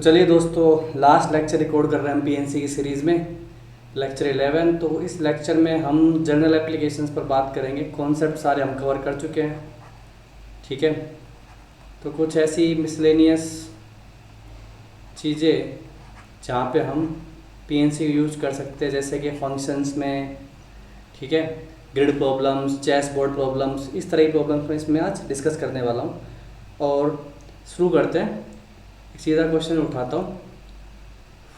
चलिए दोस्तों, last lecture record कर रहे हैं हम पीएनसी की सीरीज़ में, लेक्चर 11। तो इस लेक्चर में हम जनरल एप्लीकेशंस पर बात करेंगे। कॉन्सेप्ट सारे हम कवर कर चुके हैं, ठीक है। तो कुछ ऐसी मिसलेनियस चीज़ें जहाँ पे हम पीएनसी यूज कर सकते हैं, जैसे कि फंक्शंस में, ठीक है, grid problems, chess board problems, इस तरह की प्रॉब्लम्स में इसमें आज डिस्कस करने वाला हूँ। और शुरू करते हैं। एक सीधा क्वेश्चन उठाता हूँ।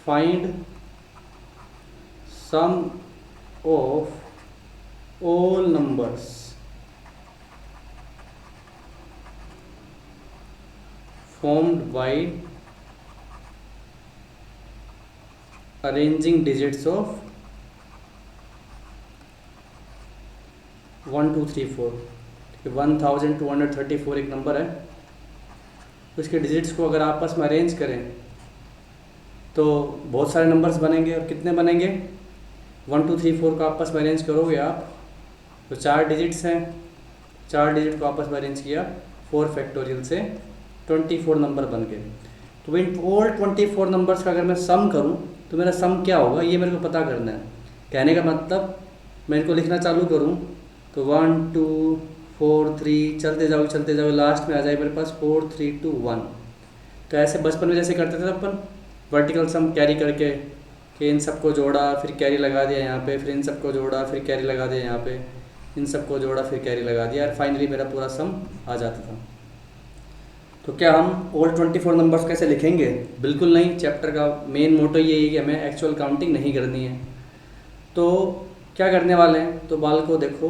Find sum of all numbers formed by arranging digits of 1 2 3 4। 1234 एक नंबर है, उसके डिजिट्स को अगर आपस में अरेंज करें तो बहुत सारे नंबर्स बनेंगे। और कितने बनेंगे? 1 2 3 4 को आपस में अरेंज करोगे आप तो 4 डिजिट्स हैं, 4 डिजिट को आपस में अरेंज किया 4 फैक्टोरियल से 24 नंबर बन गए। तो इन ऑल 24 नंबर्स का अगर मैं सम करूं तो मेरा सम क्या होगा, ये मेरे को पता करना है। कहने का मतलब मैं इनको लिखना चालू करूं तो 1 2 4 3 चलते जाओ, लास्ट में आ जाए मेरे पास 4 3 2 1। तो ऐसे बचपन में जैसे करते थे अपन, वर्टिकल सम कैरी करके कि इन सबको जोड़ा फिर कैरी लगा दिया यहाँ पे, फिर इन सबको जोड़ा फिर कैरी लगा दिया यहाँ पे, इन सबको जोड़ा फिर कैरी लगा दिया, और फाइनली मेरा पूरा सम आ जाता था। तो क्या हम ऑल 24 नंबर्स कैसे लिखेंगे? बिल्कुल नहीं। चैप्टर का मेन मोटो यही है कि हमें एक्चुअल काउंटिंग नहीं करनी है। तो क्या करने वाले हैं, तो बाल को देखो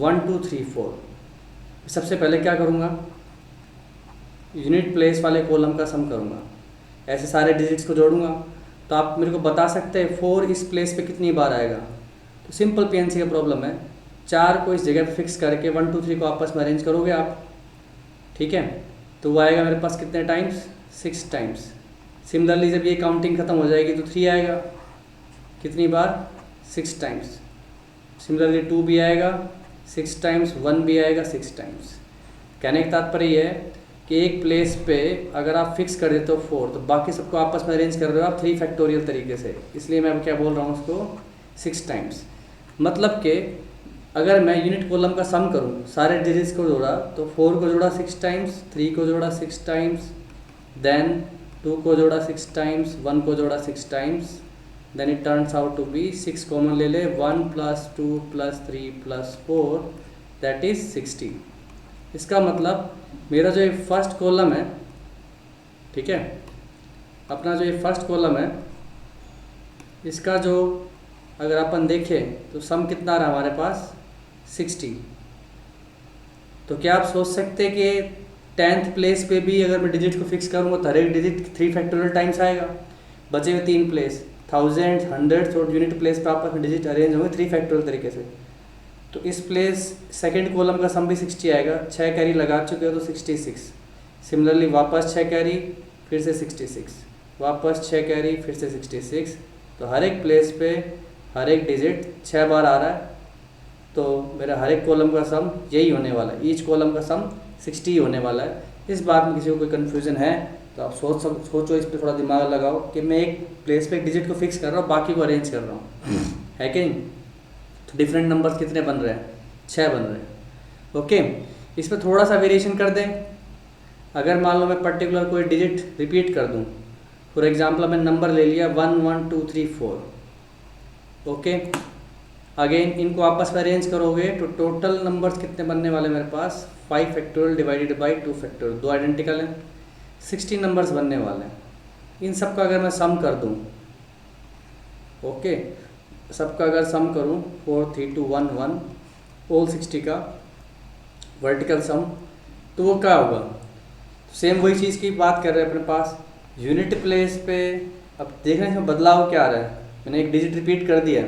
1 2 3 4। सबसे पहले क्या करूँगा, यूनिट प्लेस वाले कॉलम का सम करूँगा। ऐसे सारे डिजिट्स को जोड़ूंगा। तो आप मेरे को बता सकते हैं 4 इस प्लेस पे कितनी बार आएगा। तो सिंपल पीएनसी का प्रॉब्लम है, 4 को इस जगह पे फिक्स करके 1 2 3 को आपस में अरेंज करोगे आप, ठीक है। तो वो आएगा मेरे पास कितने टाइम्स? 6 टाइम्स। सिमिलरली जब ये काउंटिंग ख़त्म हो जाएगी तो 3 आएगा, कितनी बार? 6 टाइम्स। सिमिलरली 2 भी आएगा 6 टाइम्स, 1 भी आएगा 6 टाइम्स। कहने का तात्पर्य ये है कि एक प्लेस पे अगर आप फिक्स कर देते हो 4 तो बाकी सबको आपस में अरेंज कर रहे हो आप 3 फैक्टोरियल तरीके से। इसलिए मैं क्या बोल रहा हूँ उसको 6 टाइम्स। मतलब कि अगर मैं यूनिट कॉलम का सम करूं, सारे डिजिट्स को जोड़ा तो 4 को जोड़ा 6 टाइम्स, 3 को जोड़ा 6 टाइम्स, देन 2 को जोड़ा 6 टाइम्स, 1 को जोड़ा 6 times, then it turns out to be 6 common ले ले 1 + 2 + 3 + 4 दैट इज़ 60। इसका मतलब मेरा जो ये फर्स्ट कॉलम है, ठीक है, अपना जो ये फर्स्ट कॉलम है, इसका जो अगर अपन देखें तो सम कितना रहा हमारे पास? 60। तो क्या आप सोच सकते हैं कि 10th प्लेस पे भी अगर मैं डिजिट को फिक्स करूँगा तो हर एक डिजिट 3 फैक्टोरियल टाइम्स आएगा। बचे हुए 3 प्लेस, थाउजेंड्स, हंड्रेड्स और यूनिट प्लेस पे आपस में डिजिट अरेंज होंगे 3 फैक्टोरियल तरीके से। तो इस प्लेस सेकंड कॉलम का सम भी 60 आएगा। 6 कैरी लगा चुके हो तो 66। सिमिलरली वापस 6 कैरी, फिर से 66, वापस 6 कैरी, फिर से 66। तो हर एक प्लेस पे हर एक डिजिट 6 बार आ रहा है। तो मेरा हर एक कॉलम का सम यही होने वाला है, ईच कॉलम का सम 60 ही होने वाला है। इस बात में किसी को कोई कन्फ्यूज़न है तो आप सोचो, इस पर थोड़ा दिमाग लगाओ कि मैं एक प्लेस पे एक डिजिट को फिक्स कर रहा हूँ, बाकी को अरेंज कर रहा हूँ, है कि नहीं। तो डिफरेंट नंबर्स कितने बन रहे हैं? 6 बन रहे हैं। ओके, इस पर थोड़ा सा वेरिएशन कर दें। अगर मान लो मैं पर्टिकुलर कोई डिजिट रिपीट कर दूँ, फॉर एग्जाम्पल मैंने नंबर ले लिया 1 1 2 3 4। ओके, अगेन इनको आपस में अरेंज करोगे तो टोटल नंबर्स कितने बनने वाले मेरे पास? 5 factorial divided by 2 factorial, 2 identical हैं, 60 नंबर्स बनने वाले हैं। इन सब का अगर मैं सम कर दूं, ओके, सबका अगर सम करूं 4 3 2 1 1 ऑल 60 का वर्टिकल सम, तो वो क्या होगा? सेम वही चीज़ की बात कर रहे हैं अपने पास यूनिट प्लेस पे। अब देखने में बदलाव क्या आ रहा है, मैंने एक डिजिट रिपीट कर दिया,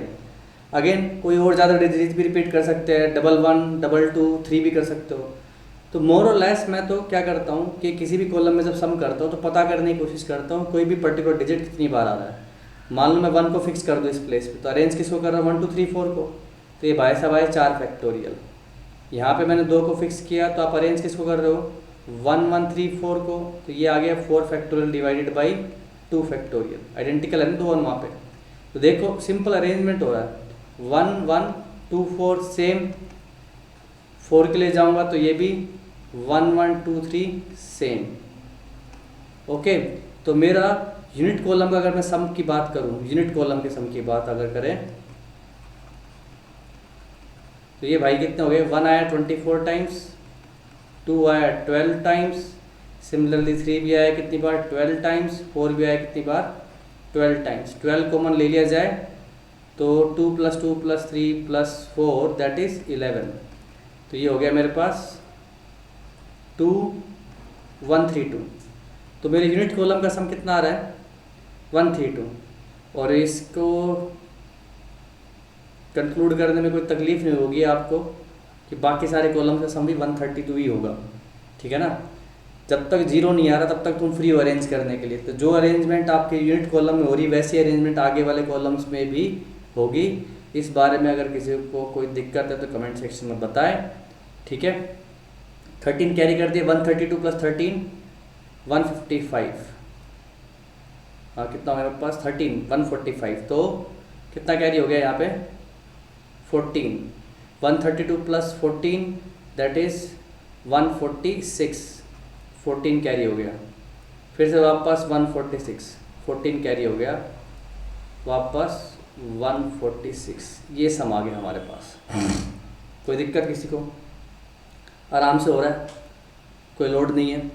अगेन कोई और ज़्यादा डिजिट भी रिपीट कर सकते हैं, 1 1 2 2 3 भी कर सकते हो। तो मोर और लेस मैं तो क्या करता हूँ कि किसी भी कॉलम में जब सम करता हूँ तो पता करने की कोशिश करता हूँ कोई भी पर्टिकुलर डिजिट कितनी बार आ रहा है। मान लो मैं 1 को फिक्स कर दूँ इस प्लेस पे, तो अरेंज किसको कर रहा हूँ? 1 2 3 4 को। तो ये बाय सब आए 4 फैक्टोरियल। यहाँ पे मैंने 2 को फिक्स किया तो आप अरेंज किसको कर रहे हो? 1 1 3 4 को। तो ये आ गया 4 factorial divided by 2 factorial, identical है ना दो वन वहाँ पे। तो देखो सिंपल अरेंजमेंट हो रहा है, 1 1 2 4 सेम, 4 के लिए जाऊँगा तो ये भी 1 1 2 3 सेम। ओके, तो मेरा यूनिट कॉलम का अगर मैं सम की बात करूँ, यूनिट कॉलम के सम की बात अगर करें तो ये भाई कितने हो गए, 1 आया 24 टाइम्स, 2 आया 12 टाइम्स, सिमिलरली 3 भी आया कितनी बार 12 टाइम्स, 4 भी आया कितनी बार 12 टाइम्स। 12 कॉमन ले लिया जाए तो 2 + 2 + 3 + 4 दैट इज़ 11। तो ये हो गया मेरे पास 2 1 3 2। तो मेरे यूनिट कॉलम का सम कितना आ रहा है 1 3 2, और इसको कंक्लूड करने में कोई तकलीफ नहीं होगी आपको कि बाकी सारे कॉलम का सम भी 132 ही होगा, ठीक है ना। जब तक जीरो नहीं आ रहा तब तक तुम फ्री हो अरेंज करने के लिए। तो जो अरेंजमेंट आपके यूनिट कॉलम में हो रही वैसी अरेंजमेंट आगे वाले कॉलम्स में भी होगी। इस बारे में अगर किसी को कोई दिक्कत है तो कमेंट सेक्शन में बताएं, ठीक है। 13 कैरी कर दिए, 132 + 13 155। हाँ कितना हो गया मेरे पास 13 145, तो कितना कैरी हो गया यहाँ पे 14। 132 + 14 दैट इज़ 146, 14 कैरी हो गया। फिर से वापस 146, 14 कैरी हो गया, वापस 146। ये सम आ गया हमारे पास। कोई दिक्कत किसी को, आराम से हो रहा है, कोई लोड नहीं है।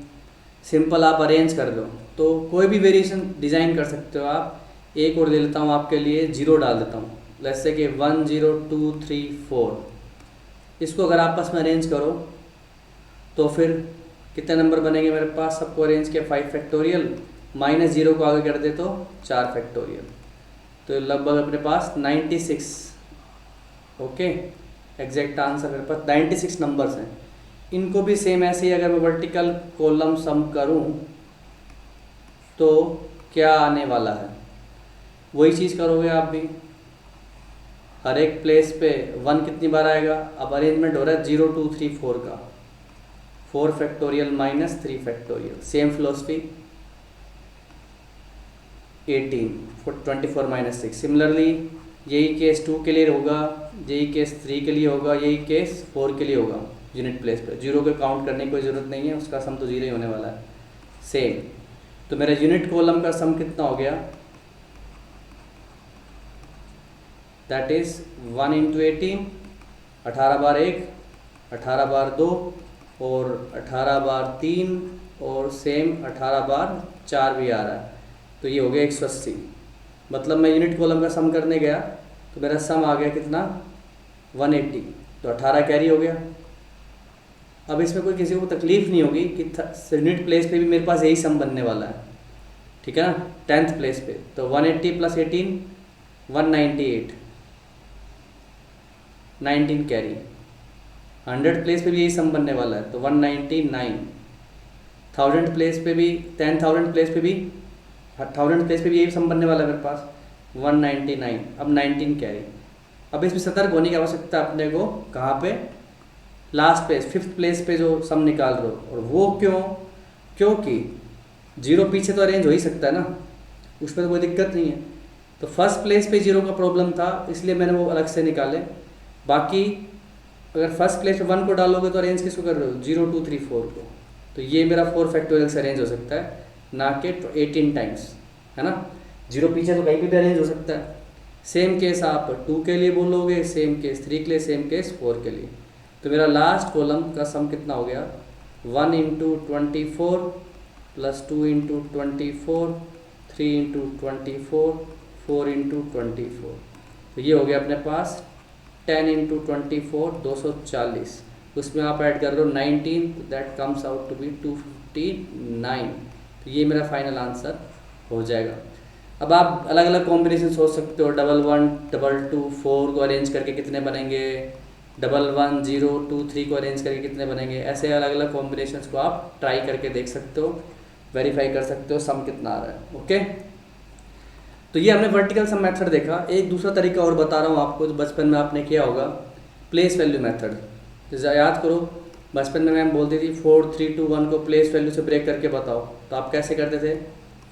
सिंपल आप अरेंज कर दो तो कोई भी वेरिएशन डिज़ाइन कर सकते हो आप। एक और ले लेता हूँ आपके लिए, 0 डाल देता हूँ, जैसे कि 1 0 2 3 4। इसको अगर आपस में अरेंज करो तो फिर कितने नंबर बनेंगे मेरे पास। सबको अरेंज किया 5 फैक्टोरियल, -0 को आगे कर दे तो 4 फैक्टोरियल, तो लगभग अपने पास 96। ओके, एग्जैक्ट आंसर मेरे पास 96 नंबर्स हैं। इनको भी सेम ऐसे ही अगर मैं वर्टिकल कॉलम सम करूं तो क्या आने वाला है, वही चीज़ करोगे आप भी। हर एक प्लेस पे 1 कितनी बार आएगा। अब अरेंजमेंट हो रहा है 0 2 3 4 का, 4 factorial -3 factorial, same philosophy 18 24 - 6। Similarly यही केस 2 के लिए होगा, यही केस 3 के लिए होगा, यही केस 4 के लिए होगा। यूनिट प्लेस पे 0 को काउंट करने की कोई ज़रूरत नहीं है, उसका सम तो 0 ही होने वाला है सेम। तो मेरा यूनिट कॉलम का सम कितना हो गया, दैट इज़ 1 × 18, 18 बार 1, 18 बार 2 और 18 बार 3 और सेम 18 बार 4 भी आ रहा है। तो ये हो गया 180। मतलब मैं यूनिट कॉलम का सम करने गया तो मेरा सम आ गया कितना 180, तो 18 कैरी हो गया। अब इसमें कोई किसी को तकलीफ नहीं होगी कि यूनिट प्लेस पे भी मेरे पास यही सम बनने वाला है, ठीक है ना। 10th प्लेस पे तो 180 + 18 198, 19 कैरी। 100 प्लेस पे भी यही सम बनने वाला है तो 199। 1000 प्लेस पे भी 10,000 प्लेस पे भी 1000 प्लेस पे भी यही सम बनने वाला है मेरे पास 199। अब 19 कैरी। अब इसमें सतर्क होने की आवश्यकता अपने को कहाँ पे, लास्ट पे 5th प्लेस पे जो सम निकाल रहे हो। और वो क्यों, क्योंकि 0 पीछे तो अरेंज हो ही सकता है ना, उसमें तो कोई दिक्कत नहीं है। तो फर्स्ट प्लेस पे 0 का प्रॉब्लम था इसलिए मैंने वो अलग से निकाले। बाकी अगर फर्स्ट प्लेस पे 1 को डालोगे तो अरेंज किसको कर रहे हो 0 2 3 4 को। तो ये मेरा 4 फैक्टोरियल से अरेंज हो सकता है, ना कि 18 टाइम्स, है ना। 0 पीछे तो कहीं भी अरेंज हो सकता है। सेम केस आप 2 के लिए बोलोगे, सेम केस 3 के लिए, सेम केस 4 के लिए। तो मेरा लास्ट कॉलम का सम कितना हो गया 1 × 24 + 2 × 24 3 × 24 4 × 24। तो ये हो गया अपने पास 10 × 24 240। उसमें आप ऐड कर रहे हो 19, तो that comes out to be 259। तो ये मेरा फाइनल आंसर हो जाएगा। अब आप अलग अलग कॉम्बिनेशन सोच सकते हो, 1 1 2 2 4 को अरेंज करके कितने बनेंगे, 1 1 0 2 3 को अरेंज करके कितने बनेंगे। ऐसे अलग अलग कॉम्बिनेशंस को आप ट्राई करके देख सकते हो, वेरीफाई कर सकते हो सम कितना आ रहा है। ओके, तो ये हमने वर्टिकल सम मेथड देखा। एक दूसरा तरीका और बता रहा हूँ आपको, जो बचपन में आपने किया होगा, प्लेस वैल्यू मेथड। जैसे याद करो बचपन में मैम बोलती थी 4 3 2 1 को प्लेस वैल्यू से ब्रेक करके बताओ, तो आप कैसे करते थे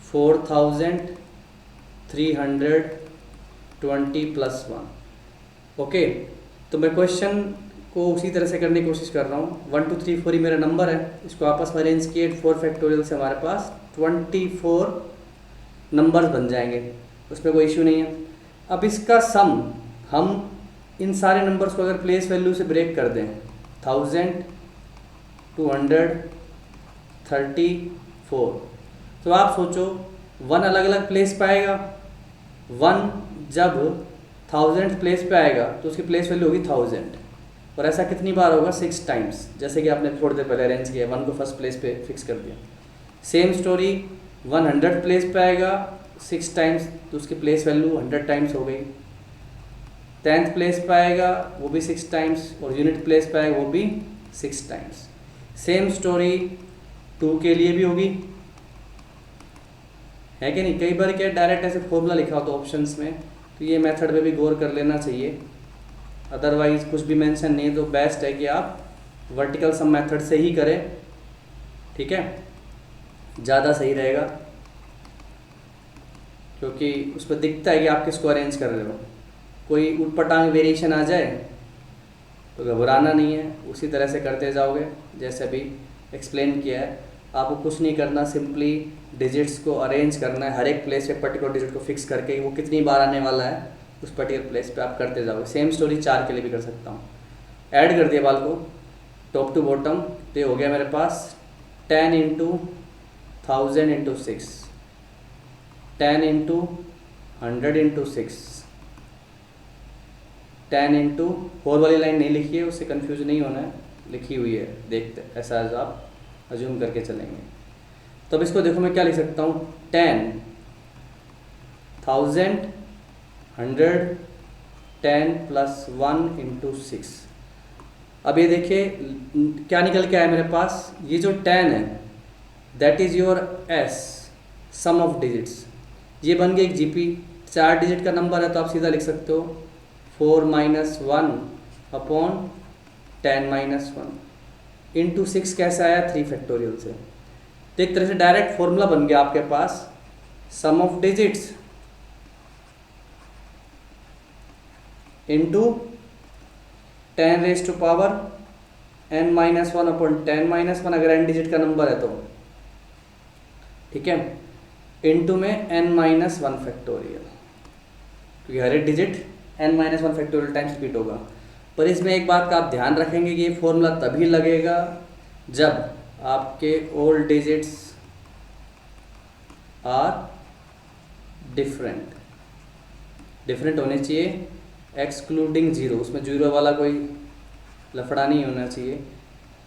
4320 प्लस 1। ओके, तो मैं क्वेश्चन को उसी तरह से करने की कोशिश कर रहा हूँ। 1 2 3 4 ही मेरा नंबर है, इसको आपस में अरेंज किए 4 फैक्टोरियल से हमारे पास 24 नंबर्स बन जाएंगे, उसमें कोई इश्यू नहीं है। अब इसका सम हम इन सारे नंबर्स को अगर प्लेस वैल्यू से ब्रेक कर दें, 1234, तो आप सोचो 1 अलग अलग प्लेस पे आएगा, 1 जब 1000 प्लेस पे आएगा तो उसकी प्लेस वैल्यू होगी 1000, और ऐसा कितनी बार होगा? 6 टाइम्स, जैसे कि आपने थोड़ी देर पहले अरेंज किया, 1 को फर्स्ट प्लेस पे फिक्स कर दिया। सेम स्टोरी 100 प्लेस पे आएगा 6 टाइम्स, तो उसकी प्लेस वैल्यू 100 टाइम्स हो गई। 10th प्लेस पे आएगा वो भी 6 टाइम्स, और यूनिट प्लेस पे आएगा वो भी 6 टाइम्स। सेम स्टोरी 2 के लिए भी होगी, है कि नहीं? कई बार क्या डायरेक्ट ऐसे फॉर्मूला लिखा हो तो ऑप्शंस में, तो ये मेथड पे भी गौर कर लेना चाहिए। अदरवाइज कुछ भी मेंशन नहीं है तो बेस्ट है कि आप वर्टिकल सम मेथड से ही करें, ठीक है, ज़्यादा सही रहेगा, क्योंकि उस पर दिखता है कि आप किसको अरेंज कर रहे हो। कोई उटपटांग वेरिएशन आ जाए तो घबराना नहीं है, उसी तरह से करते जाओगे जैसे अभी एक्सप्लेन किया है। आपको कुछ नहीं करना, सिंपली डिजिट्स को अरेंज करना है, हर एक प्लेस पे पर्टिकुलर डिजिट को फिक्स करके वो कितनी बार आने वाला है उस पर्टिकुलर प्लेस पे आप करते जाओगे। सेम स्टोरी 4 के लिए भी कर सकता हूँ। ऐड कर दिया बाल को टॉप टू बॉटम, तो ये हो गया मेरे पास 10 into 1000 into 6, 10 into 100 into 6, 10 into 4 वाली लाइन नहीं लिखी है, उससे कंफ्यूज नहीं होना है, लिखी हुई है, देखते ऐसा आप अज्यूम करके चलेंगे। तो अब इसको देखो मैं क्या लिख सकता हूँ, 10 1000 100 10 प्लस 1 इंटू 6। अब ये देखिए क्या निकल के आया मेरे पास, ये जो 10 है that is your S, sum of digits. ये बन गया एक जीपी, 4 डिजिट का नंबर है तो आप सीधा लिख सकते हो 4 माइनस 1 अपॉन 10 माइनस 1 इंटू 6 कैसे आया? 3 फैक्टोरियल से। तो एक तरह से डायरेक्ट फॉर्मूला बन गया आपके पास, sum of digits into 10 raise to power n minus 1 upon 10 minus 1 अगर n डिजिट का नंबर है तो, ठीक है, इंटू में n माइनस 1 फैक्टोरियल, क्योंकि हर एक digit n minus 1 factorial times repeat होगा। पर इसमें एक बात का आप ध्यान रखेंगे कि ये फॉर्मूला तभी लगेगा जब आपके all digits are different, different होने चाहिए एक्सक्लूडिंग जीरो, उसमें जीरो वाला कोई लफड़ा नहीं होना चाहिए,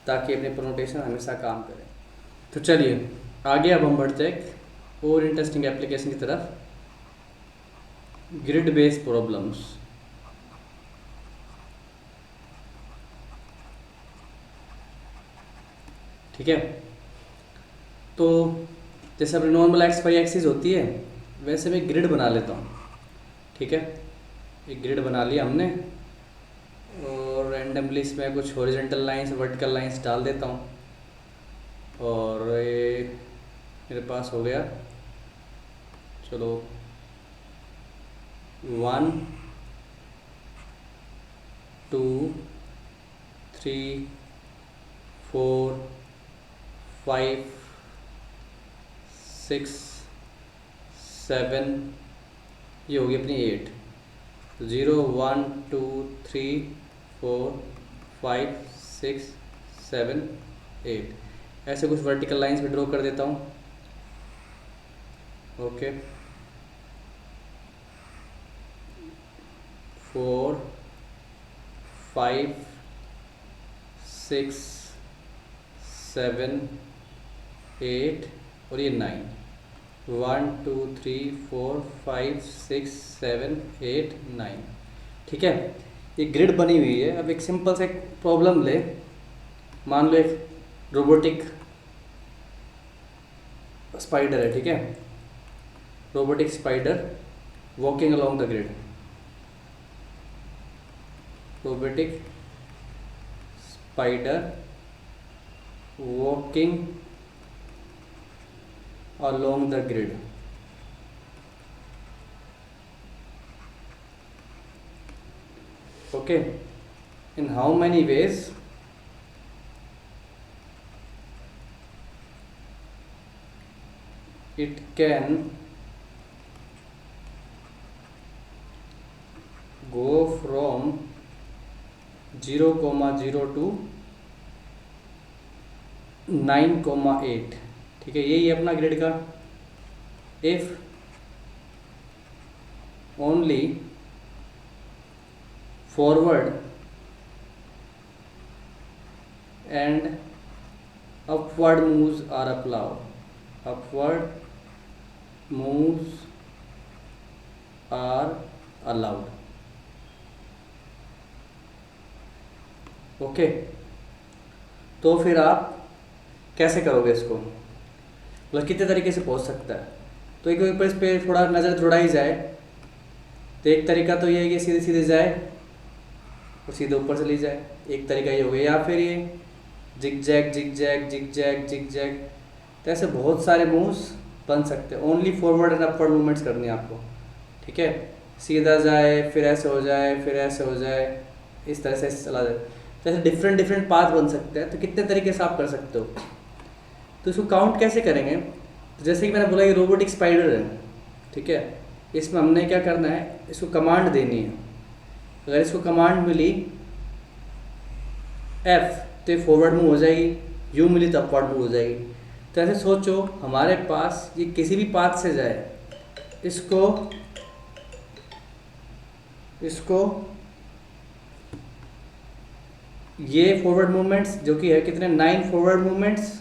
ताकि अपने प्रोनोटेशन हमेशा काम करे। तो चलिए आगे अब हम बढ़ते हैं और इंटरेस्टिंग एप्लीकेशन की तरफ, ग्रिड बेस्ड प्रॉब्लम्स। ठीक है, तो जैसे अपनी नॉर्मल एक्स वाई एक्सिस होती है वैसे मैं ग्रिड बना लेता हूँ। ठीक है, एक ग्रिड बना लिया हमने, और रैंडमली इसमें कुछ हॉरिजॉन्टल लाइंस वर्टिकल लाइंस डाल देता हूँ, और ये मेरे पास हो गया। चलो 1 2 3 4 5 6 7, ये होगी अपनी 8। 0 1 2 3 4 5 6 7 8, ऐसे कुछ वर्टिकल लाइंस भी ड्रॉ कर देता हूँ। ओके, 4 5 6 7 8 और ये 9, 1 2 3 4 5 6 7 8 9। ठीक है, ये ग्रिड बनी हुई है। अब एक सिंपल से प्रॉब्लम ले, मान लो एक रोबोटिक स्पाइडर है। ठीक है, robotic spider walking along the grid, robotic spider walking along the grid। Okay, in how many ways it can go from 0,0 to 9,8। ठीक है, यही है अपना ग्रिड का। If only forward and upward moves are allowed, upward moves are allowed। Okay, तो फिर आप कैसे करोगे इसको, मतलब कितने तरीके से पहुंच सकता है। तो एक ऊपर इस पर थोड़ा नज़र दौड़ाई जाए तो एक तरीका तो ये है कि सीधे सीधे जाए और सीधे ऊपर चली जाए, एक तरीका ये हो गया। या फिर ये zig zag zig zag zig zag zig zag, तो ऐसे बहुत सारे मूव्स बन सकते हैं। Only forward and upward movements करनी है आपको। ठीक है, सीधा जाए फिर ऐसे हो जाए फिर ऐसे हो जाए, इस तरह से चला जाए। तो ऐसे डिफरेंट डिफरेंट पाथ बन सकते हैं। तो कितने तरीके से आप कर सकते हो, तो इसको काउंट कैसे करेंगे। तो जैसे कि मैंने बोला कि रोबोटिक स्पाइडर है, ठीक है, इसमें हमने क्या करना है, इसको कमांड देनी है। अगर इसको कमांड मिली F तो फॉरवर्ड मूव हो जाएगी, U मिली तो अपवर्ड मूव हो जाएगी। तो ऐसे सोचो हमारे पास ये किसी भी पाथ से जाए, इसको ये फॉरवर्ड मूवमेंट्स जो कि है कितने 9 forward movements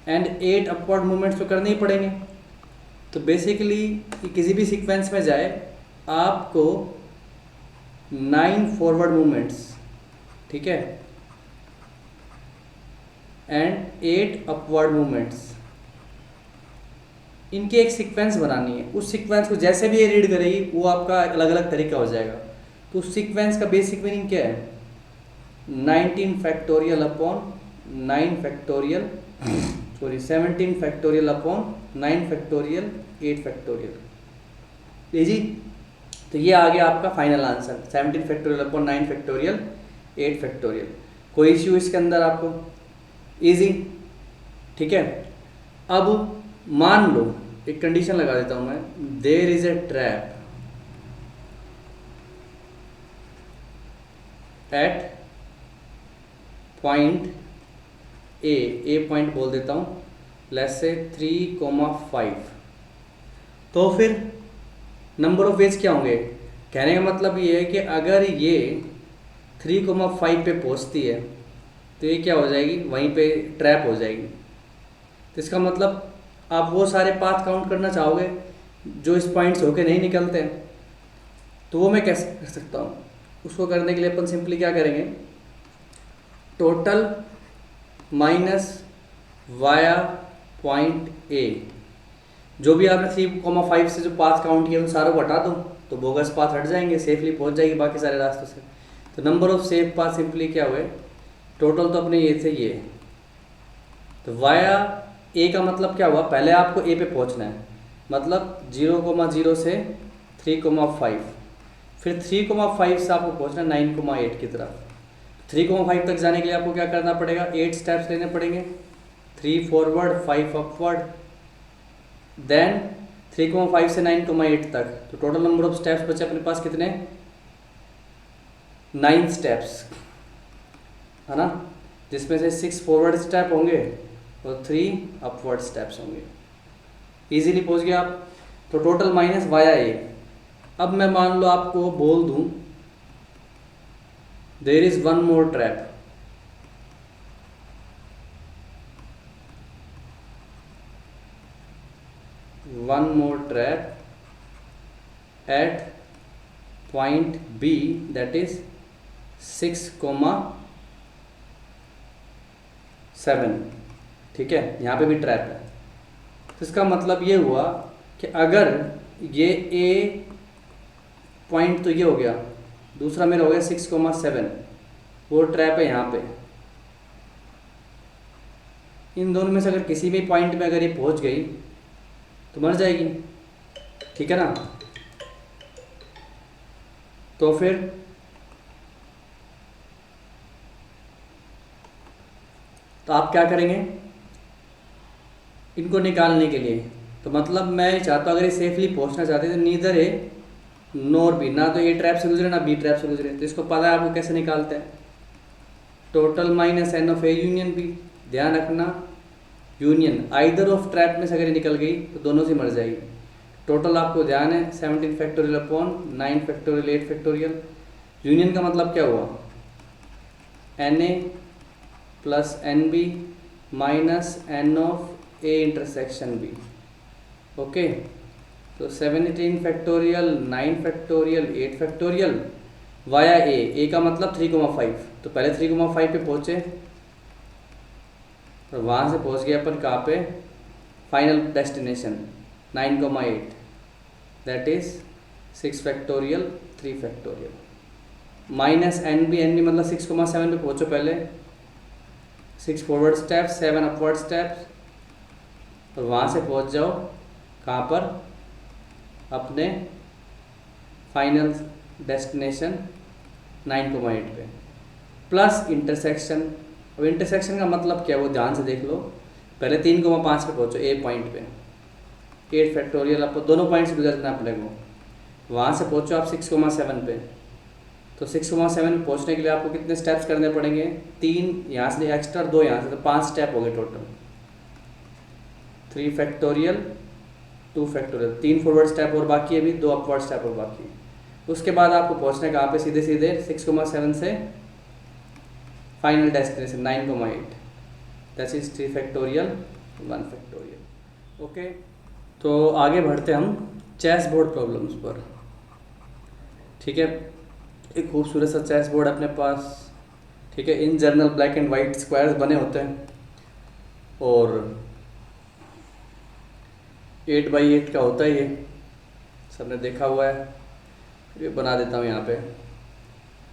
and 8 upward movements तो करने ही पड़ेंगे। तो बेसिकली ये किसी भी सीक्वेंस में जाए आपको 9 फॉरवर्ड मूवमेंट्स, ठीक है, एंड 8 अपवर्ड मूवमेंट्स, इनकी एक सीक्वेंस बनानी है। उस सीक्वेंस को जैसे भी ये रीड करेगी वो आपका अलग अलग तरीका हो जाएगा। तो उस सीक्वेंस का बेसिक मीनिंग क्या है, 19 factorial upon 9 factorial 17 factorial upon 9 factorial 8 factorial. जी, तो ये आ गया आपका final answer, 17 factorial upon 9 factorial 8 factorial. कोई इश्यू इसके अंदर आपको, इजी। ठीक है, अब मान लो एक कंडीशन लगा देता हूं मैं, there is a trap at point A point बोल देता हूँ, लेट्स से 3,5। तो फिर नंबर ऑफ वेज क्या होंगे, कहने का मतलब ये है कि अगर ये 3,5 पे पहुँचती है तो ये क्या हो जाएगी, वहीं पे ट्रैप हो जाएगी। तो इसका मतलब आप वो सारे पाथ काउंट करना चाहोगे जो इस पॉइंट से होके नहीं निकलते हैं, तो वो मैं कैसे कर सकता हूँ। उसको करने के लिए अपन सिंपली क्या करेंगे, total minus via point A, जो भी आपने 3,5 से जो पाथ काउंट किया उन सारों को हटा दो तो बोगस पाथ हट जाएंगे, सेफली पहुंच जाएगी बाकी सारे रास्तों से। तो number of safe path simply क्या हुए, टोटल तो अपने ये थे ये, तो वाया ए का मतलब क्या हुआ, पहले आपको ए पे पहुंचना है, मतलब 0,0 से 3,5, फिर 3,5 से आपको पहुंचना 9,8 की तरफ। 3,5 तक जाने के लिए आपको क्या करना पड़ेगा, 8 स्टेप्स लेने पड़ेंगे, 3 फॉरवर्ड 5 अपवर्ड, देन 3,5 से 9,8 तक। तो टोटल नंबर ऑफ स्टेप्स बचे अपने पास कितने, 9 स्टेप्स, है ना, जिसमें से 6 फॉरवर्ड स्टेप होंगे और 3 अपवर्ड स्टेप्स होंगे। इजीली पहुंच गया आप। तो टोटल माइनस वाया ए। अब मैं मान लो आपको बोल दूं there is one more trap, one more trap at point B that is 6,7। ठीक है, यहाँ पे भी ट्रैप है। तो इसका मतलब ये हुआ कि अगर ये ए पॉइंट तो ये हो गया, दूसरा मेरा हो गया 6,7, वो ट्रैप है यहाँ पे। इन दोनों में से अगर किसी भी पॉइंट में अगर ये पहुँच गई तो मर जाएगी, ठीक है ना। तो फिर तो आप क्या करेंगे इनको निकालने के लिए? तो मतलब मैं चाहता हूँ अगर ये सेफली पहुँचना चाहते हैं तो नीदर ए नोर बी, ना तो ए ट्रैप से गुजरे ना बी ट्रैप से गुजरे। तो इसको पता है आपको कैसे निकालते हैं, total minus n of A union B. ध्यान रखना यूनियन आइदर ऑफ ट्रैप में से अगर निकल गई तो दोनों से मर जाएगी। टोटल आपको ध्यान है 17 factorial upon 9 factorial 8 factorial. Union का मतलब क्या हुआ, n A plus n B minus n of A intersection B. Okay, तो 17 factorial 9 factorial 8 factorial via A का मतलब 3,5। तो पहले 3,5 पे पहुँचे और वहाँ से पहुँच गए अपन कहाँ पे, final destination 9,8, that is 6 factorial 3 factorial minus n B मतलब 6,7 पे पहुँचो पहले, 6 फॉरवर्ड स्टेप्स 7 अपवर्ड स्टेप्स और वहाँ से पहुँच जाओ कहाँ पर, अपने फाइनल डेस्टिनेशन 9,8 पे प्लस इंटरसेक्शन। अब इंटरसेक्शन का मतलब क्या है वो ध्यान से देख लो। पहले 3,5 पे पहुँचो ए पॉइंट पे, 8 फैक्टोरियल आपको दोनों पॉइंट से गुजरना है अपने को। वहाँ से पहुँचो आप 6,7 पे। तो 6,7 पे पहुँचने के लिए आपको कितने स्टेप्स करने पड़ेंगे, 3 यहाँ से एक्स्ट्रा 2 यहाँ से, तो 5 स्टेप हो गए total. 3 factorial 2 factorial, 3 forward step और बाकी है, अभी 2 अपवर्ड स्टेप और बाकी है। उसके बाद आपको पहुँचने कहाँ पे, सीधे सीधे 6,7 से final destination 9,8, that is 3 factorial 1 factorial. Okay, तो आगे बढ़ते हम चेस बोर्ड प्रॉब्लम्स पर। ठीक है, एक खूबसूरत सा चेस बोर्ड अपने पास। ठीक है, in general black and white squares बने होते हैं और 8x8 का होता है, ये सबने देखा हुआ है। ये बना देता हूँ यहाँ पे।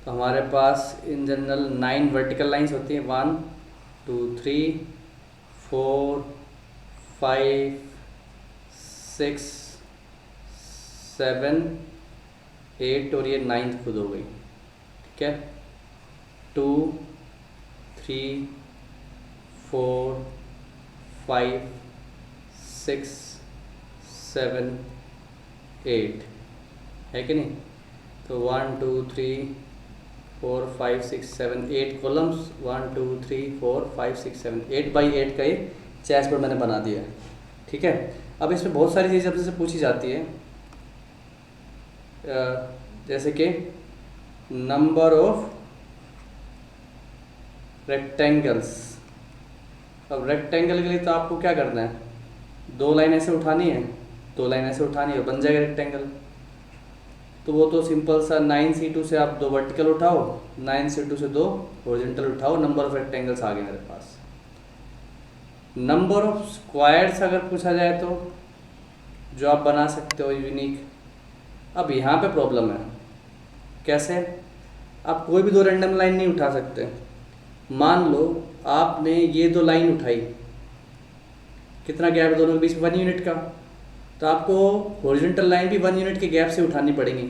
तो हमारे पास इन जनरल 9 वर्टिकल लाइंस होती हैं, 1 2 3 4 5 6 7 8 और ये 9th खुद हो गई। ठीक है, 2 3 4 5 6 7 8 है कि नहीं। तो 1 2 3 4 5 6 7 8 कॉलम्स, 1 2 3 4 5 6 7 8x8 का ये चेस बोर्ड मैंने बना दिया है। ठीक है, अब इसमें बहुत सारी चीज़ें आपसे पूछी जाती है, जैसे कि नंबर ऑफ रेक्टेंगल्स। अब रेक्टेंगल के लिए तो आपको क्या करना है, 2 लाइन ऐसे उठानी है, 2 लाइन ऐसे उठानी है, बन जाएगा रेक्टेंगल। तो वो तो सिंपल सा 9c2 से आप 2 वर्टिकल उठाओ, 9c2 से 2 हॉरिजॉन्टल उठाओ, नंबर ऑफ रेक्टेंगल्स आ गए मेरे पास। नंबर ऑफ स्क्वायर्स अगर पूछा जाए तो जो आप बना सकते हो यूनिक। अब यहाँ पे प्रॉब्लम है, कैसे, आप कोई भी 2 रैंडम लाइन नहीं उठा सकते। मान लो आपने ये 2 लाइन उठाई, कितना गैप है दोनों के बीच में, 1 यूनिट का। तो आपको हॉरिजॉन्टल लाइन भी 1 यूनिट के गैप से उठानी पड़ेगी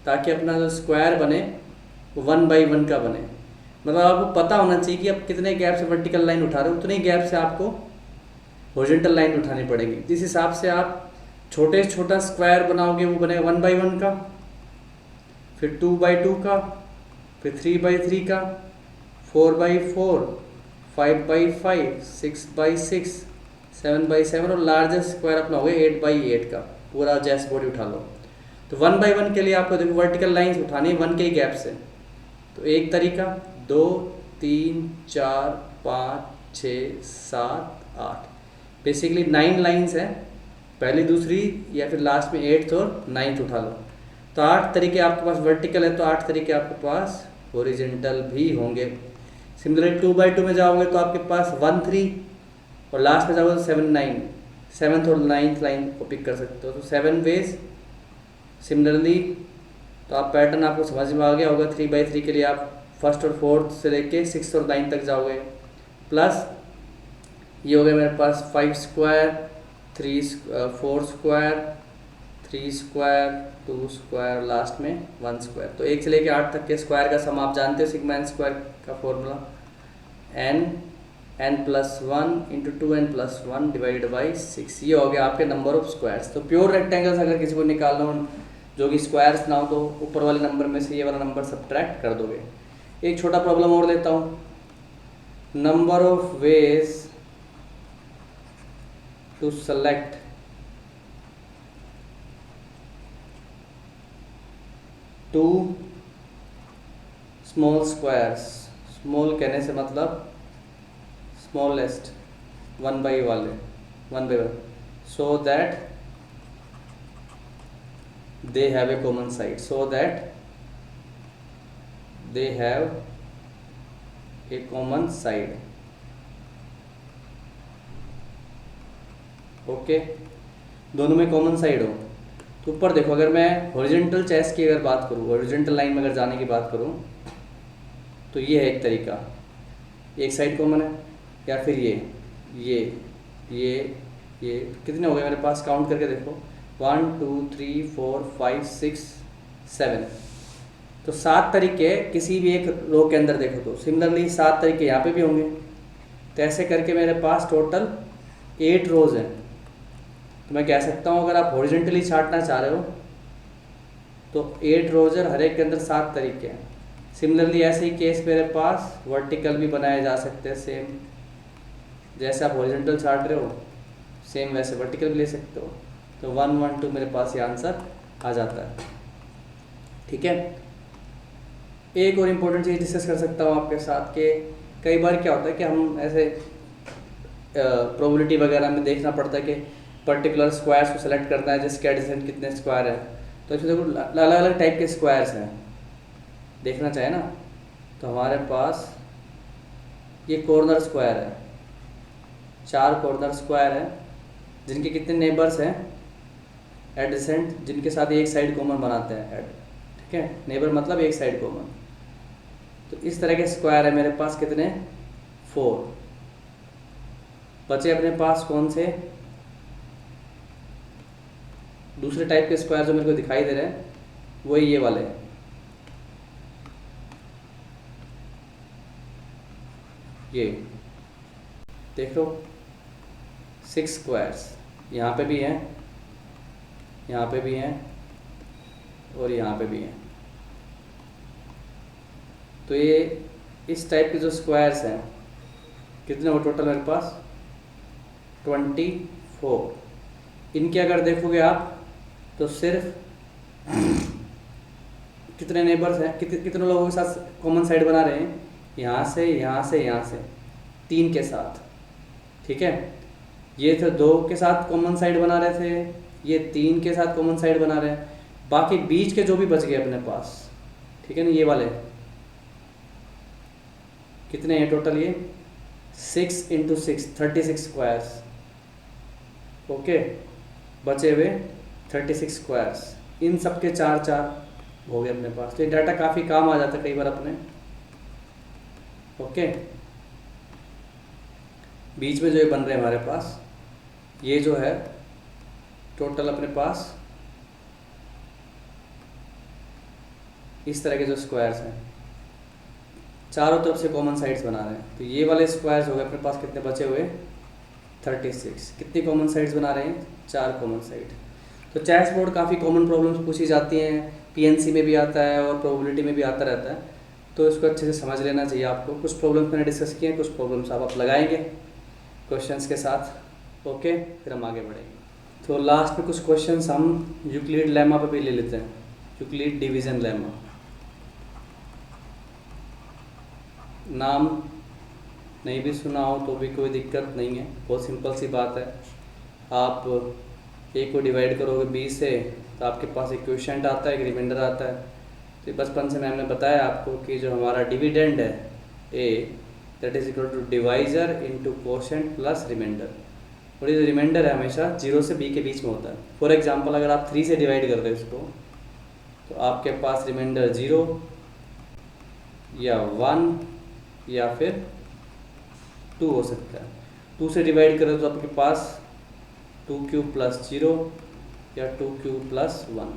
ताकि अपना जो स्क्वायर बने वो 1x1 का बने। मतलब आपको पता होना चाहिए कि आप कितने गैप से वर्टिकल लाइन उठा रहे हो, उतने गैप से आपको हॉरिजॉन्टल लाइन उठानी पड़ेगी। जिस हिसाब से आप छोटे से छोटा स्क्वायर बनाओगे वो बनेगा 1x1 का, फिर 2x2 का, फिर 3x3 का, 4x4, 5x5, 6x6, 7x7 और लार्जेस्ट स्क्वायर अपना हो गया 8x8 का। पूरा चेस बोर्ड उठा लो। तो 1x1 के लिए आपको देखो वर्टिकल लाइंस उठानी है 1 के गैप से। तो एक तरीका, 2 3 4 5 6 7 8, बेसिकली 9 लाइंस है, पहली दूसरी या फिर लास्ट में 8th और 9th उठा लो। तो 8 तरीके आपके पास वर्टिकल है, तो 8 तरीके आपके पास हॉरिजॉन्टल भी होंगे। सिमिलरली 2x2 में जाओगे तो आपके पास 1 3 और लास्ट में जाओगे तो 7 9, 7th और 9th लाइन को पिक कर सकते हो। तो 7 वेज सिमिलरली। तो आप पैटर्न आपको समझ में आ गया होगा। 3x3 के लिए आप फर्स्ट और फोर्थ से लेके 6th और 9th तक जाओगे। प्लस ये हो गया मेरे पास 5 square 4 square 3 square 2 square, last में 1 स्क्वायर। तो 1 से लेके 8 तक के स्क्वायर का सम आप जानते हो, सिग्मा एन स्क्वायर का formula, n n+1 into 2n+1 divided by 6, ये हो गया आपके नंबर ऑफ स्क्वायर्स। तो प्योर रेक्टेंगल्स अगर किसी को निकालना हो जो कि स्क्वायर्स ना हो तो ऊपर वाले नंबर में से ये वाला नंबर सब्ट्रैक्ट कर दोगे। एक छोटा प्रॉब्लम और लेता हूँ, number of ways to select two small squares, small कहने से मतलब स्मॉलेस्ट 1/1 वाले 1/1, so that they have a common side, so that they have a common side। Okay, दोनों में कॉमन साइड हो तो ऊपर देखो, अगर मैं हॉरिजॉन्टल चेस की अगर बात करूँ, हॉरिजॉन्टल लाइन में अगर जाने की बात करूँ तो ये है एक तरीका, एक साइड कॉमन है, या फिर ये कितने हो गए मेरे पास, काउंट करके देखो 1 2 3 4 5 6 7, तो 7 तरीके किसी भी एक रो के अंदर देखो तो सिमिलरली 7 तरीके यहाँ पे भी होंगे। तो ऐसे करके मेरे पास टोटल 8 रोज हैं। तो मैं कह सकता हूँ अगर आप हॉरिजॉन्टली छांटना चाह रहे हो तो 8 रोज है, हर एक के अंदर 7 तरीके हैं। सिमिलरली ऐसे ही केस मेरे पास वर्टिकल भी बनाए जा सकते हैं, सेम जैसे आप हॉरिजॉन्टल छांट रहे हो सेम वैसे वर्टिकल भी ले सकते हो। तो 1 1 2 मेरे पास ये आंसर आ जाता है। ठीक है, एक और इम्पोर्टेंट चीज़ डिस्कस कर सकता हूँ आपके साथ कि कई बार क्या होता है कि हम ऐसे प्रोबेबिलिटी वगैरह में देखना पड़ता है कि पर्टिकुलर स्क्वायर्स को सेलेक्ट करना है जिसके एडजेसेंट कितने स्क्वायर है। तो इसमें देखो अलग अलग टाइप के स्क्वायर्स हैं, देखना चाहे ना तो हमारे पास ये कॉर्नर स्क्वायर है, 4 कॉर्नर स्क्वायर है जिनके कितने नेबर्स हैं एडजेसेंट, जिनके साथ एक साइड कॉमन बनाते हैं। ठीक है, नेबर मतलब एक साइड कॉमन। तो इस तरह के स्क्वायर है मेरे पास कितने, 4 बचे अपने पास। कौन से दूसरे टाइप के स्क्वायर जो मेरे को दिखाई दे रहे हैं वही ये वाले, ये देख लो 6 स्क्वायर्स, यहाँ पे भी हैं, यहाँ पे भी हैं और यहाँ पे भी हैं। तो ये इस टाइप के जो स्क्वायर्स हैं कितने हो टोटल मेरे पास 24। इनके अगर देखोगे आप तो सिर्फ कितने नेबर्स हैं, कितने लोगों के साथ कॉमन साइड बना रहे हैं, यहाँ से यहाँ से यहाँ से 3 के साथ। ठीक है, ये थे 2 के साथ कॉमन साइड बना रहे थे, ये 3 के साथ कॉमन साइड बना रहे हैं, बाकी बीच के जो भी बच गए अपने पास। ठीक है ना, ये वाले कितने हैं टोटल, ये 6 × 6 36 स्क्वायर्स। ओके, बचे हुए 36 स्क्वायर्स, इन सब के 4 हो गए अपने पास। तो ये डाटा काफ़ी काम आ जाता है कई बार अपने। ओके, बीच में जो ये बन रहे हैं हमारे पास, ये जो है टोटल अपने पास इस तरह के जो स्क्वायर्स हैं चारों तरफ से कॉमन साइड्स बना रहे हैं। तो ये वाले स्क्वायर्स हो गए अपने पास, कितने बचे हुए 36। कितनी कॉमन साइड्स बना रहे हैं, 4 कॉमन साइड। तो चेस बोर्ड काफ़ी कॉमन प्रॉब्लम्स पूछी जाती हैं, पीएनसी में भी आता है और प्रोबेबिलिटी में भी आता रहता है, तो इसको अच्छे से समझ लेना चाहिए आपको। कुछ प्रॉब्लम्स मैंने डिस्कस किए हैं, कुछ प्रॉब्लम्स आप लगाएंगे क्वेश्चंस के साथ। ओके, फिर हम आगे बढ़ेंगे। तो लास्ट में कुछ क्वेश्चंस हम यूक्लिड लेमा पे भी ले लेते हैं, यूक्लिड डिवीज़न लेमा। नाम नहीं भी सुना हो तो भी कोई दिक्कत नहीं है, बहुत सिंपल सी बात है। आप ए को डिवाइड करोगे बी से तो आपके पास एक क्वोशिएंट आता है, एक रिमाइंडर आता है। तो बचपन से मैंने बताया आपको कि जो हमारा डिविडेंड है A, that is equal to divisor into quotient plus remainder. और ये जो रिमाइंडर है हमेशा 0 से b के बीच में होता है। फॉर एग्जांपल अगर आप 3 से डिवाइड कर रहे हो इसको तो आपके पास रिमाइंडर 0 या 1 या फिर 2 हो सकता है। 2 से डिवाइड करें तो आपके पास 2³ + 0 या 2³ + 1।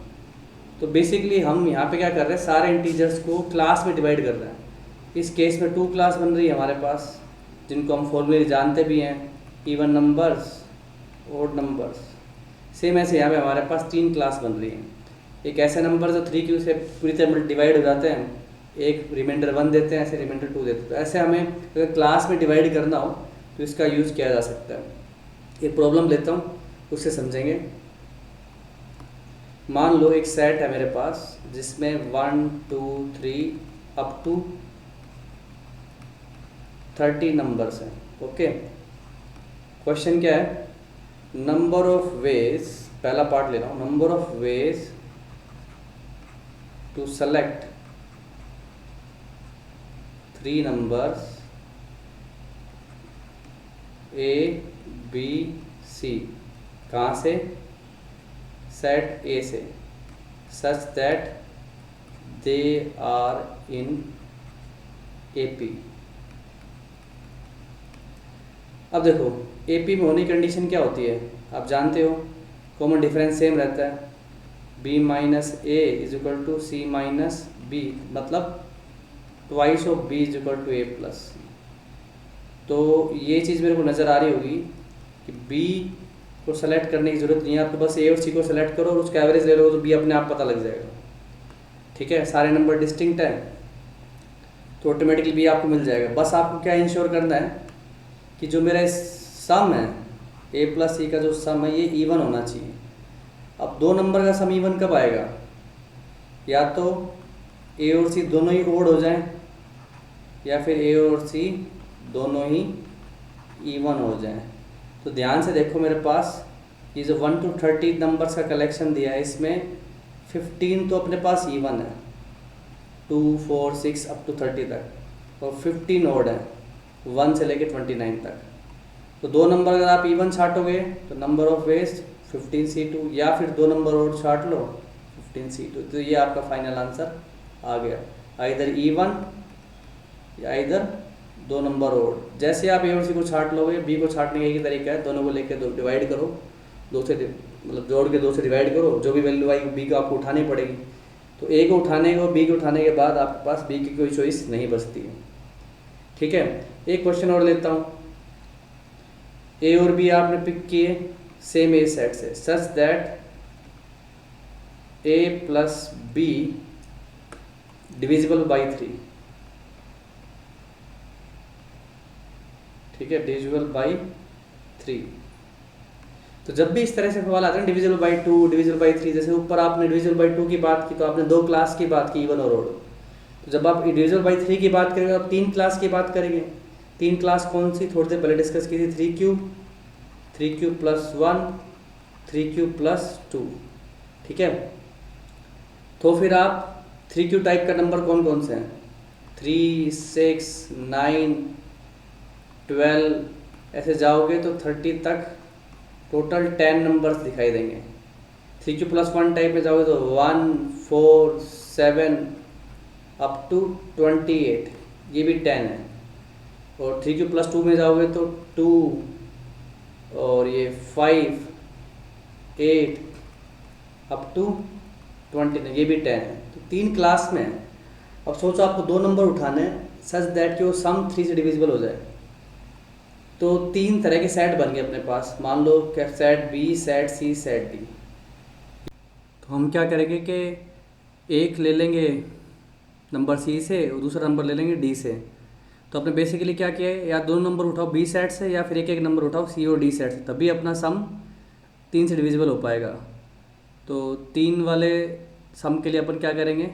तो बेसिकली हम यहाँ पे क्या कर रहे हैं, सारे इंटीजर्स को क्लास में डिवाइड कर रहे हैं। इस केस में 2 क्लास बन रही है हमारे पास, जिनको हम फॉर्मूले जानते भी हैं, even numbers, odd numbers. Same ऐसे यहाँ पे हमारे पास 3 क्लास बन रही हैं। एक ऐसे नंबर जो 3Q से पूरी तरह डिवाइड हो जाते हैं, एक रिमाइंडर 1 देते हैं, ऐसे रिमाइंडर 2 देते हैं। तो ऐसे हमें अगर क्लास में डिवाइड करना हो तो इसका यूज़ किया जा सकता है। एक प्रॉब्लम लेता हूँ, उससे समझेंगे। मान लो एक सेट है मेरे पास जिसमें 1 2 3 अप टू 30 नंबर्स हैं। ओके, क्वेश्चन क्या है? नंबर ऑफ वेज, पहला पार्ट ले रहा हूँ, number of ways to select 3 numbers A B C, कहाँ से? सेट A से, such that they are in AP। अब देखो AP में होने की कंडीशन क्या होती है, आप जानते हो, कॉमन डिफरेंस सेम रहता है, B minus A is equal to C minus B, मतलब twice of B is equal to A plus C। तो ये चीज़ मेरे को नज़र आ रही होगी कि B को सेलेक्ट करने की ज़रूरत नहीं है, आपको बस A और C को सेलेक्ट करो और उसका एवरेज ले लो तो B अपने आप पता लग जाएगा। ठीक है, सारे नंबर डिस्टिंक्ट हैं तो ऑटोमेटिकली B आपको मिल जाएगा। बस आपको क्या इंश्योर करना है कि जो मेरा सम है A प्लस C का जो सम है ये इवन होना चाहिए। अब 2 नंबर का सम इवन कब आएगा? या तो A और C दोनों ही ओड हो जाएं, या फिर A और C दोनों ही इवन हो जाएं। तो ध्यान से देखो, मेरे पास ये जो 1 to 30 नंबर्स का कलेक्शन दिया है, इसमें 15 तो अपने पास इवन है, 2 4 6 अप टू 30 तक, और 15 ओड है 1 से लेके 29 तक। तो 2 नंबर अगर आप इवन छाटोगे तो नंबर ऑफ वेज 15C2, या फिर 2 नंबर और छाट लो 15C2। तो ये आपका फाइनल आंसर आ गया, आइदर इवन या इधर 2 नंबर और। जैसे आप A और C को छाट लोगे, B को छाटने का एक ही तरीका है, दोनों को लेके डिवाइड करो, 2 से मतलब जोड़ के 2 से डिवाइड करो, जो भी वैल्यू आई B को आपको उठानी पड़ेगी। तो A को उठाने को B को उठाने के बाद आपके पास B की कोई चॉइस नहीं बचती है। ठीक है, एक क्वेश्चन और लेता हूँ। A और B आपने पिक किए सेम A सेट से, such that A plus B divisible by 3। ठीक है, डिविजिबल बाई 3। तो जब भी इस तरह से सवाल आते हैं डिविजिबल बाई 2, डिविजिबल बाई 3, जैसे ऊपर आपने डिविजिबल बाई 2 की बात की तो आपने 2 क्लास की बात की, इवन और ओड। तो जब आप डिविजिबल बाई 3 की बात करेंगे, आप 3 क्लास की बात करेंगे। 3 क्लास कौन सी? थोड़ी देर पहले डिस्कस की थी, 3Q प्लस 1, 3Q प्लस 2। ठीक है, तो फिर आप 3Q टाइप का नंबर कौन कौन से हैं? 3 6 9 12, ऐसे जाओगे तो 30 तक टोटल 10 नंबर्स दिखाई देंगे। 3Q प्लस 1 टाइप में जाओगे तो 1 4 7 अप टू 28, ये भी 10 है। और 3Q प्लस 2 में जाओगे तो 2 और ये 5 8 अप टू 29, ये भी 10 है। तो 3 क्लास में है। अब सोचो आपको 2 नंबर उठाने हैं सच दैट कि वो सम 3 से डिविजिबल हो जाए। तो 3 तरह के सेट बन गए अपने पास, मान लो क्या, set B, set C, set D। तो हम क्या करेंगे कि एक ले लेंगे नंबर C से और दूसरा नंबर ले लेंगे D से। तो आपने बेसिकली क्या किया है, या 2 नंबर उठाओ B सेट से, या फिर एक एक नंबर उठाओ C और D सेट से, तभी अपना सम 3 से डिविजिबल हो पाएगा। तो 3 वाले सम के लिए अपन क्या करेंगे,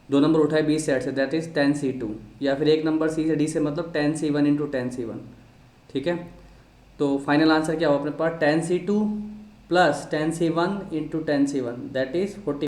2 नंबर उठाए B सेट से, दैट इज़ 10C2, या फिर एक नंबर C से D से, मतलब 10C1 इंटू 10C1। ठीक है, तो फाइनल आंसर क्या हो अपने पास, 10C2 plus 10C1 into 10C1, that is 40।